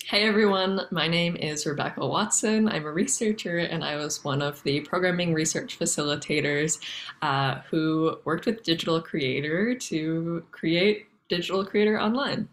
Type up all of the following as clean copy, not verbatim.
Hey everyone, my name is Rebecca Watson. I'm a researcher and I was one of the programming research facilitators who worked with Digital Creator to create Digital Creator Online.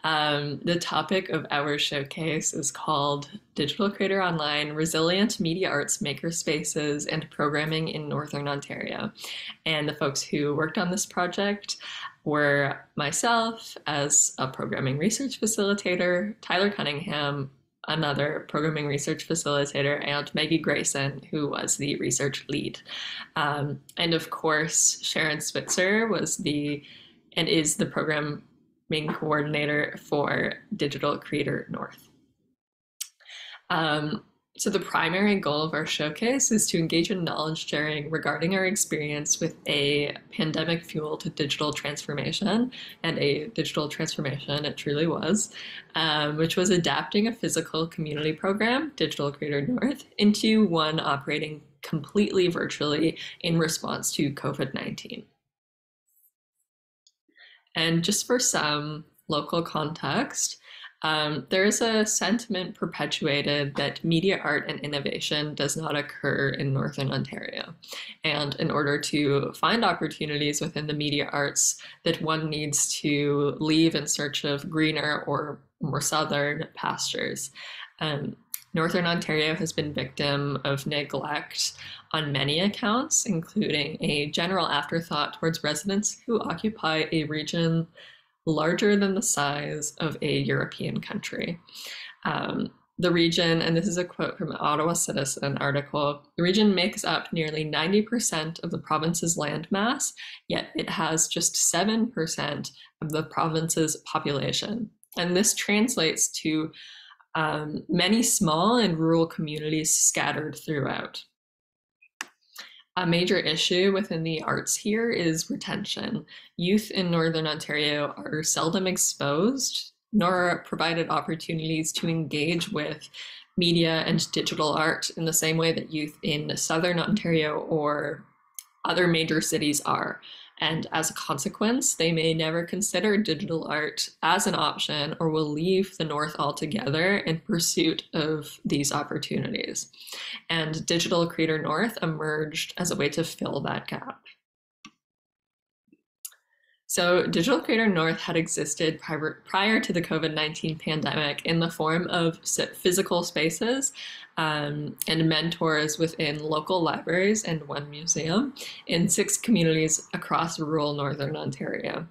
The topic of our showcase is called Digital Creator Online, Resilient Media Arts Makerspaces and Programming in Northern Ontario. And the folks who worked on this project were myself as a programming research facilitator, Tyler Cunningham, another programming research facilitator, and Maggie Grayson, who was the research lead. And of course, Sharon Spitzer was and is the programming coordinator for Digital Creator North. So the primary goal of our showcase is to engage in knowledge sharing regarding our experience with a pandemic-fueled digital transformation, and a digital transformation it truly was, which was adapting a physical community program, Digital Creator North, into one operating completely virtually in response to COVID-19. And just for some local context, there is a sentiment perpetuated that media art and innovation does not occur in Northern Ontario. And in order to find opportunities within the media arts, that one needs to leave in search of greener or more southern pastures. Northern Ontario has been victim of neglect on many accounts, including a general afterthought towards residents who occupy a region larger than the size of a European country. The region, and this is a quote from an Ottawa Citizen article, the region makes up nearly 90% of the province's landmass, yet it has just 7% of the province's population. And this translates to many small and rural communities scattered throughout. A major issue within the arts here is retention. Youth in Northern Ontario are seldom exposed, nor provided opportunities to engage with media and digital art in the same way that youth in Southern Ontario or other major cities are. And as a consequence, they may never consider digital art as an option or will leave the North altogether in pursuit of these opportunities. And Digital Creator North emerged as a way to fill that gap. So Digital Creator North had existed prior to the COVID-19 pandemic in the form of physical spaces and mentors within local libraries and one museum in 6 communities across rural Northern Ontario.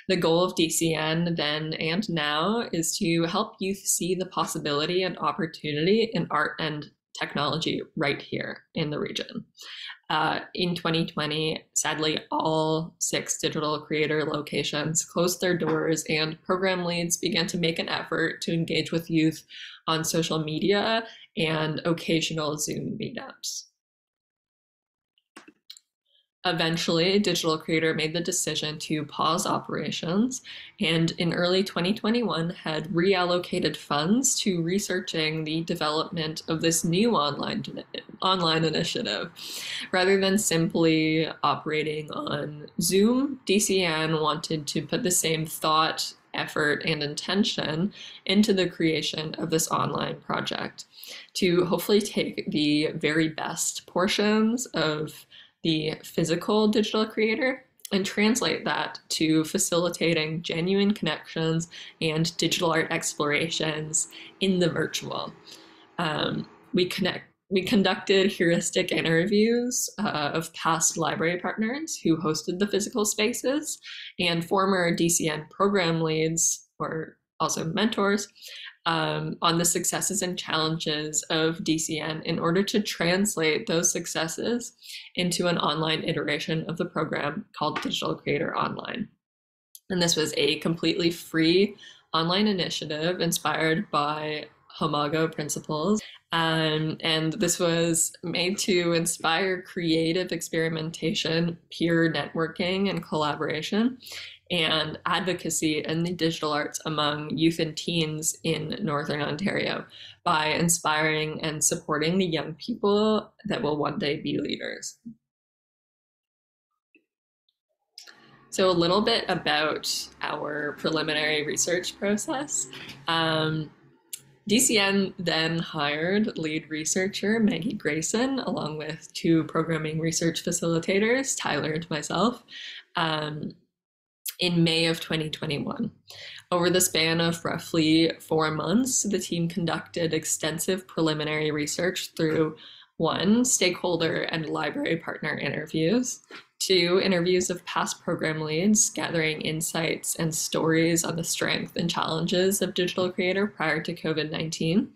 The goal of DCN then and now is to help youth see the possibility and opportunity in art and technology right here in the region. In 2020, sadly, all 6 digital creator locations closed their doors, and program leads began to make an effort to engage with youth on social media and occasional Zoom meetups. Eventually, Digital Creator made the decision to pause operations, and in early 2021 had reallocated funds to researching the development of this new online initiative. Rather than simply operating on Zoom, DCN wanted to put the same thought, effort, and intention into the creation of this online project to hopefully take the very best portions of the physical digital creator and translate that to facilitating genuine connections and digital art explorations in the virtual. We conducted heuristic interviews of past library partners who hosted the physical spaces and former DCN program leads, or also mentors, on the successes and challenges of DCN in order to translate those successes into an online iteration of the program called Digital Creator Online. And this was a completely free online initiative inspired by Homago principles. And this was made to inspire creative experimentation, peer networking, and collaboration, and advocacy in the digital arts among youth and teens in Northern Ontario by inspiring and supporting the young people that will one day be leaders. So a little bit about our preliminary research process. DCN then hired lead researcher Maggie Grayson, along with two programming research facilitators, Tyler and myself, um, in May of 2021. Over the span of roughly 4 months, the team conducted extensive preliminary research through 1, stakeholder and library partner interviews, 2, interviews of past program leads, gathering insights and stories on the strengths and challenges of digital creator prior to COVID-19,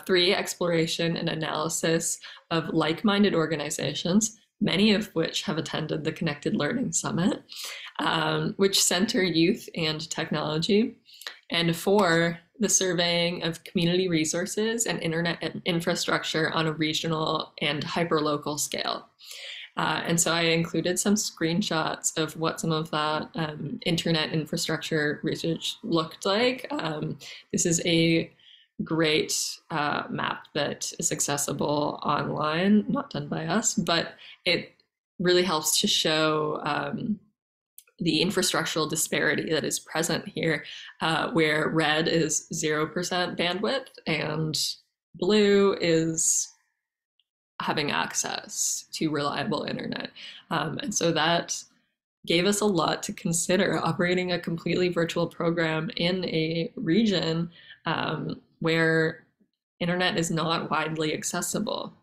3, exploration and analysis of like-minded organizations, many of which have attended the Connected Learning Summit, which center youth and technology, and 4, the surveying of community resources and internet infrastructure on a regional and hyperlocal scale. And so I included some screenshots of what some of that internet infrastructure research looked like. This is a great map that is accessible online, not done by us, but it really helps to show the infrastructural disparity that is present here, where red is 0% bandwidth and blue is having access to reliable internet. And so that gave us a lot to consider operating a completely virtual program in a region where internet is not widely accessible.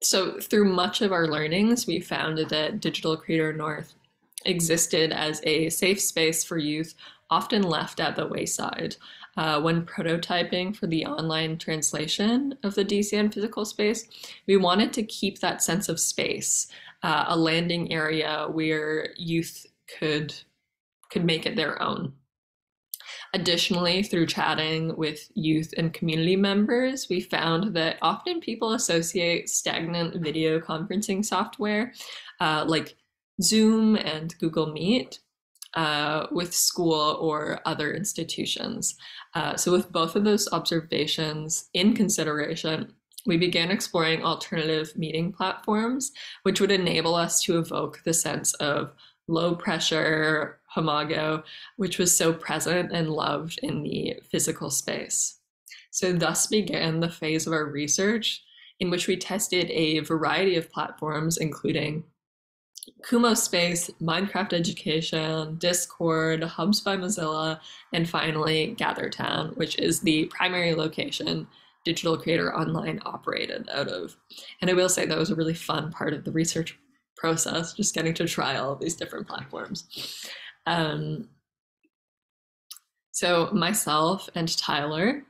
So through much of our learnings, we found that Digital Creator North existed as a safe space for youth, often left at the wayside. When prototyping for the online translation of the DCN physical space, we wanted to keep that sense of space, a landing area where youth could make it their own. Additionally, through chatting with youth and community members, we found that often people associate stagnant video conferencing software like Zoom and Google Meet with school or other institutions. So with both of those observations in consideration, we began exploring alternative meeting platforms, which would enable us to evoke the sense of low pressure homago, which was so present and loved in the physical space. So thus began the phase of our research in which we tested a variety of platforms, including Kumo Space, Minecraft Education, Discord, Hubs by Mozilla, and finally GatherTown, which is the primary location Digital Creator Online operated out of. And I will say that was a really fun part of the research process, just getting to try all of these different platforms. So myself and Tyler,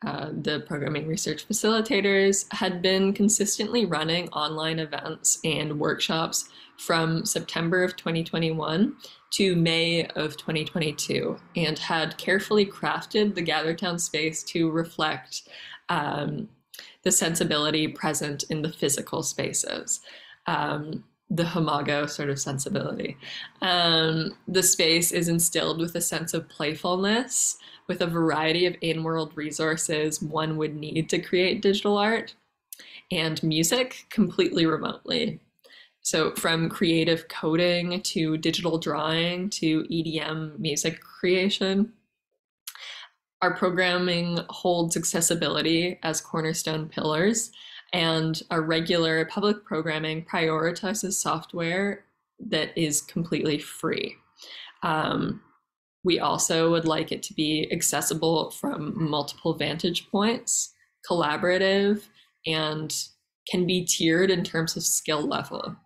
the programming research facilitators, had been consistently running online events and workshops from September of 2021 to May of 2022, and had carefully crafted the GatherTown space to reflect the sensibility present in the physical spaces. The homago sort of sensibility. The space is instilled with a sense of playfulness, with a variety of in-world resources one would need to create digital art, and music completely remotely. So from creative coding to digital drawing to EDM music creation, our programming holds accessibility as cornerstone pillars, and our regular public programming prioritizes software that is completely free. We also would like it to be accessible from multiple vantage points, collaborative, and can be tiered in terms of skill level.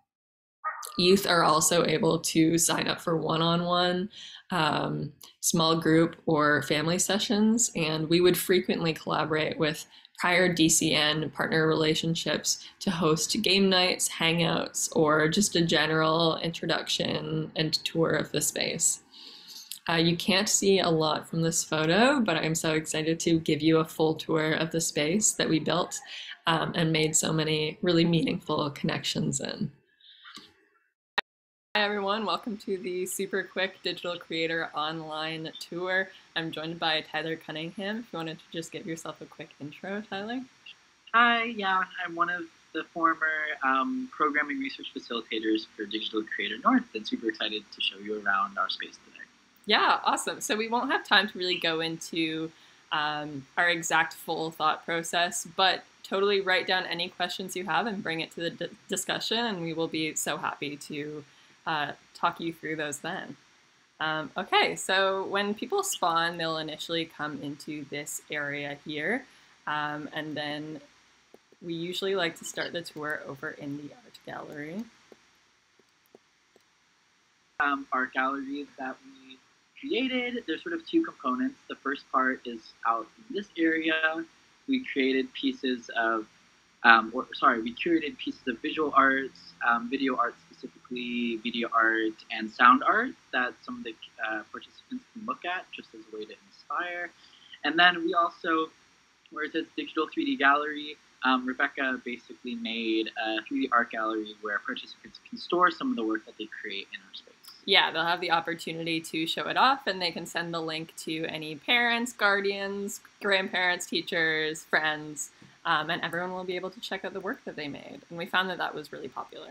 Youth are also able to sign up for one-on-one, small group, or family sessions, and we would frequently collaborate with prior DCN partner relationships to host game nights, hangouts, or just a general introduction and tour of the space. You can't see a lot from this photo, but I'm so excited to give you a full tour of the space that we built and made so many really meaningful connections in. Hi everyone, welcome to the super quick Digital Creator Online tour. I'm joined by Tyler Cunningham. If you wanted to just give yourself a quick intro, Tyler. Hi, yeah, I'm one of the former programming research facilitators for Digital Creator North, and super excited to show you around our space today. Yeah, awesome. So we won't have time to really go into our exact full thought process, but totally write down any questions you have and bring it to the discussion, and we will be so happy to talk you through those then. Okay, so when people spawn, they'll initially come into this area here, and then we usually like to start the tour over in the art gallery. Art gallery that we created, there's sort of two components. The first part is out in this area. We created pieces of, we curated pieces of visual arts, video art specifically, video art, and sound art that some of the participants can look at just as a way to inspire. And then we also, where it says digital 3D gallery, Rebecca basically made a 3D art gallery where participants can store some of the work that they create in our space. Yeah, they'll have the opportunity to show it off, and they can send the link to any parents, guardians, grandparents, teachers, friends, and everyone will be able to check out the work that they made. And we found that that was really popular.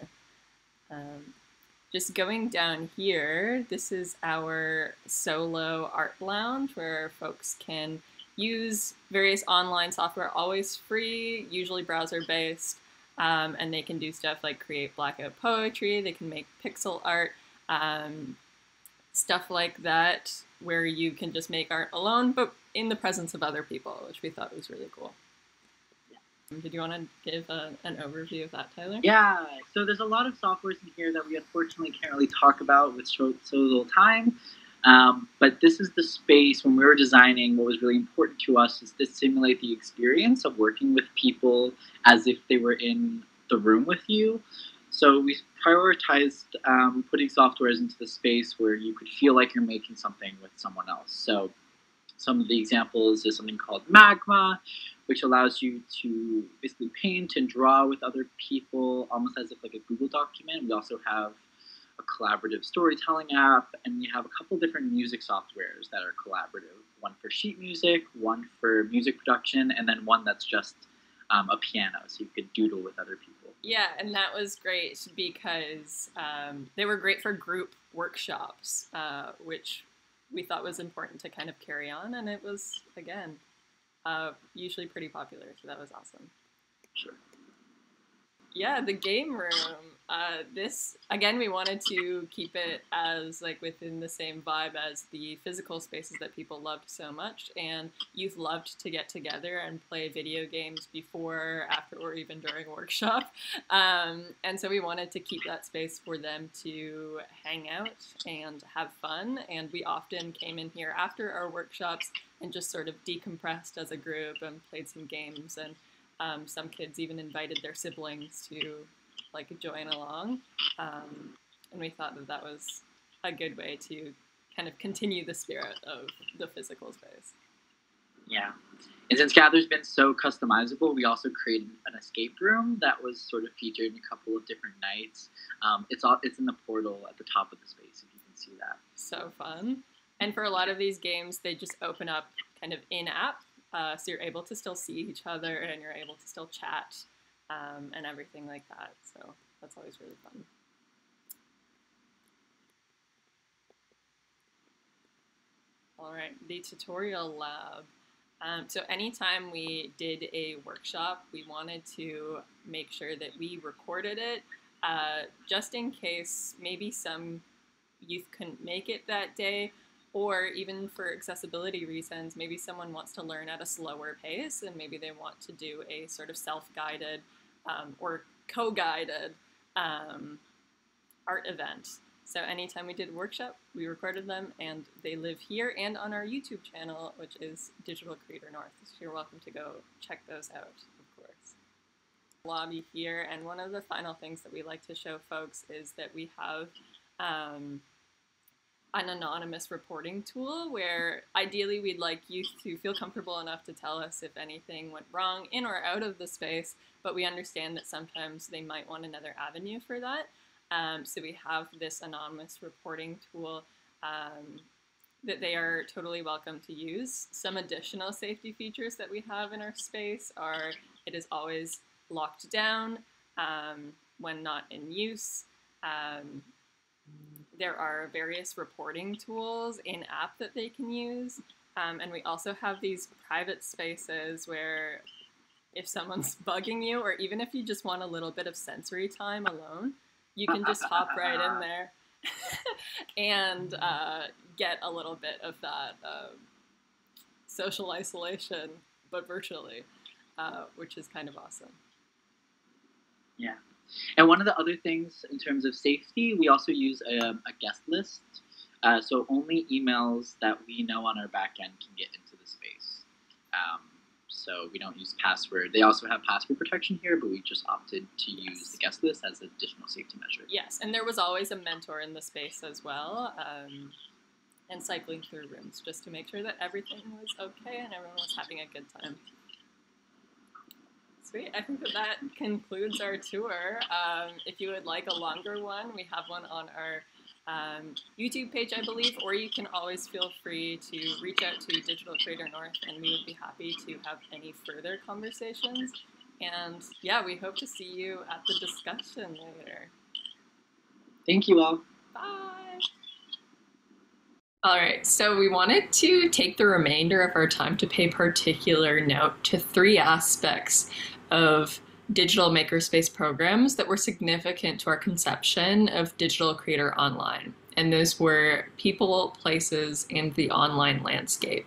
Just going down here, this is our solo art lounge where folks can use various online software, always free, usually browser-based, and they can do stuff like create blackout poetry, they can make pixel art, stuff like that, where you can just make art alone, but in the presence of other people, which we thought was really cool. Yeah. Did you want to give an overview of that, Tyler? Yeah, so there's a lot of softwares in here that we unfortunately can't really talk about with so little time. But this is the space when we were designing. What was really important to us is to simulate the experience of working with people as if they were in the room with you. So we prioritized putting softwares into the space where you could feel like you're making something with someone else. So some of the examples is something called Magma, which allows you to basically paint and draw with other people, almost as if like a Google document. We also have a collaborative storytelling app, and we have a couple different music softwares that are collaborative. One for sheet music, one for music production, and then one that's just a piano, so you could doodle with other people. Yeah, and that was great because they were great for group workshops, which we thought was important to kind of carry on, and it was, again, usually pretty popular, so that was awesome. Sure. Yeah, the game room. This, again, we wanted to keep it as like within the same vibe as the physical spaces that people loved so much, and youth loved to get together and play video games before, after, or even during workshop. And so we wanted to keep that space for them to hang out and have fun, and we often came in here after our workshops and just sort of decompressed as a group and played some games, and some kids even invited their siblings to like join along, and we thought that that was a good way to kind of continue the spirit of the physical space. Yeah, and since Gather's been so customizable, we also created an escape room that was sort of featured in a couple of different nights. It's in the portal at the top of the space, if you can see that. So fun. And for a lot of these games, they just open up kind of in-app, so you're able to still see each other and you're able to still chat and everything like that. So that's always really fun. All right, the tutorial lab. So anytime we did a workshop, we wanted to make sure that we recorded it, just in case maybe some youth couldn't make it that day, or even for accessibility reasons, maybe someone wants to learn at a slower pace and maybe they want to do a sort of self-guided or co-guided art event. So anytime we did a workshop, we recorded them, and they live here and on our YouTube channel, which is Digital Creator North. So you're welcome to go check those out, of course. Lobby here, and one of the final things that we like to show folks is that we have an anonymous reporting tool where ideally we'd like youth to feel comfortable enough to tell us if anything went wrong in or out of the space, but we understand that sometimes they might want another avenue for that. So we have this anonymous reporting tool that they are totally welcome to use. Some additional safety features that we have in our space are it is always locked down when not in use. there are various reporting tools in-app that they can use. And we also have these private spaces where if someone's bugging you, or even if you just want a little bit of sensory time alone, you can just hop right in there and get a little bit of that social isolation, but virtually, which is kind of awesome. Yeah. And one of the other things in terms of safety, we also use a guest list. So only emails that we know on our back end can get into the space. So we don't use password. They also have password protection here, but we just opted to use the guest list as an additional safety measure. Yes, and there was always a mentor in the space as well, and cycling through rooms just to make sure that everything was okay and everyone was having a good time. Sweet, I think that concludes our tour. If you would like a longer one, we have one on our YouTube page, I believe, or you can always feel free to reach out to Digital Creator North, and we would be happy to have any further conversations. And yeah, we hope to see you at the discussion later. Thank you all. Bye. All right, so we wanted to take the remainder of our time to pay particular note to 3 aspects of digital makerspace programs that were significant to our conception of digital creator online. And those were people, places, and the online landscape.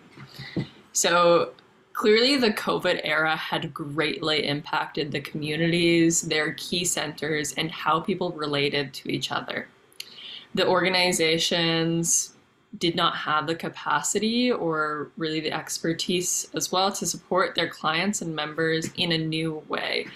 So clearly the COVID era had greatly impacted the communities, their key centers, and how people related to each other. The organizations did not have the capacity or really the expertise as well to support their clients and members in a new way.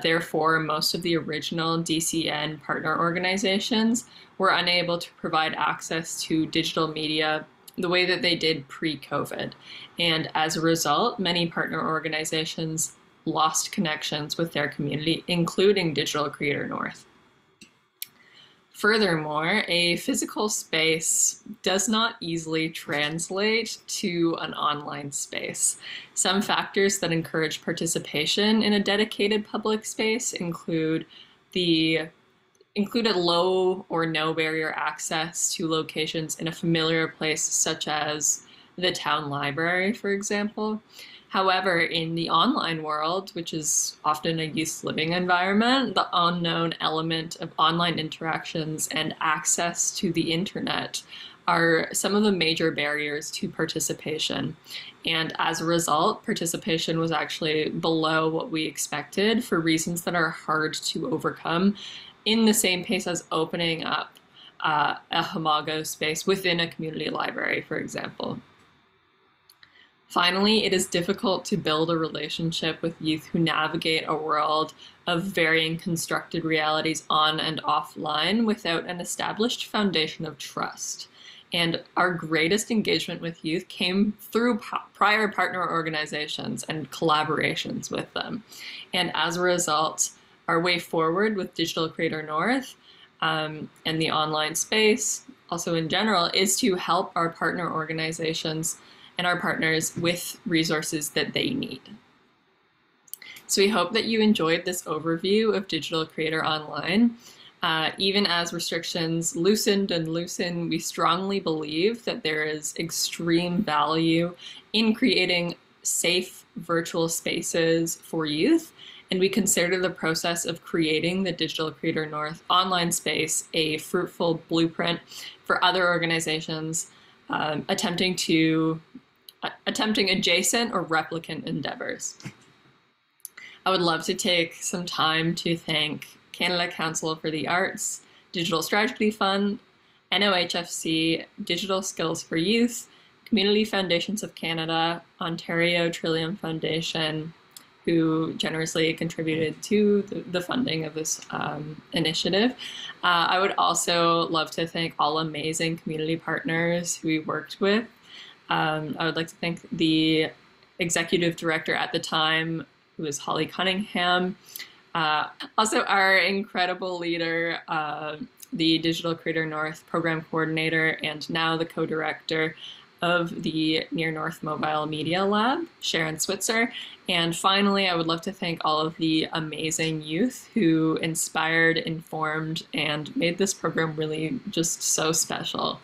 Therefore, most of the original DCN partner organizations were unable to provide access to digital media the way that they did pre-COVID. And as a result, many partner organizations lost connections with their community, including Digital Creator North. Furthermore, a physical space does not easily translate to an online space. Some factors that encourage participation in a dedicated public space include a low or no barrier access to locations in a familiar place, such as the town library, for example. However, in the online world, which is often a youth living environment, the unknown element of online interactions and access to the internet are some of the major barriers to participation. And as a result, participation was actually below what we expected for reasons that are hard to overcome in the same pace as opening up a homogous space within a community library, for example. Finally, it is difficult to build a relationship with youth who navigate a world of varying constructed realities on and offline without an established foundation of trust. And our greatest engagement with youth came through prior partner organizations and collaborations with them. And as a result, our way forward with Digital Creator North and the online space, also in general, is to help our partner organizations and our partners with resources that they need. So we hope that you enjoyed this overview of Digital Creator Online. Even as restrictions loosened and loosen, we strongly believe that there is extreme value in creating safe virtual spaces for youth, and we consider the process of creating the Digital Creator North online space a fruitful blueprint for other organizations attempting adjacent or replicant endeavors. I would love to take some time to thank Canada Council for the Arts, Digital Strategy Fund, NOHFC, Digital Skills for Youth, Community Foundations of Canada, Ontario Trillium Foundation, who generously contributed to the funding of this initiative. I would also love to thank all amazing community partners who we worked with. I would like to thank the executive director at the time, who was Holly Cunningham. Also our incredible leader, the Digital Creator North program coordinator, and now the co-director, of the Near North Mobile Media Lab, Sharon Switzer. And finally, I would love to thank all of the amazing youth who inspired, informed, and made this program really just so special.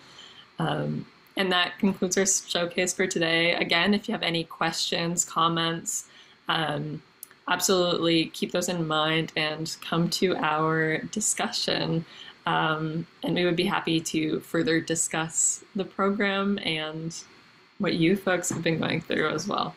And that concludes our showcase for today. Again, if you have any questions, comments, absolutely keep those in mind and come to our discussion. And we would be happy to further discuss the program and what you folks have been going through as well.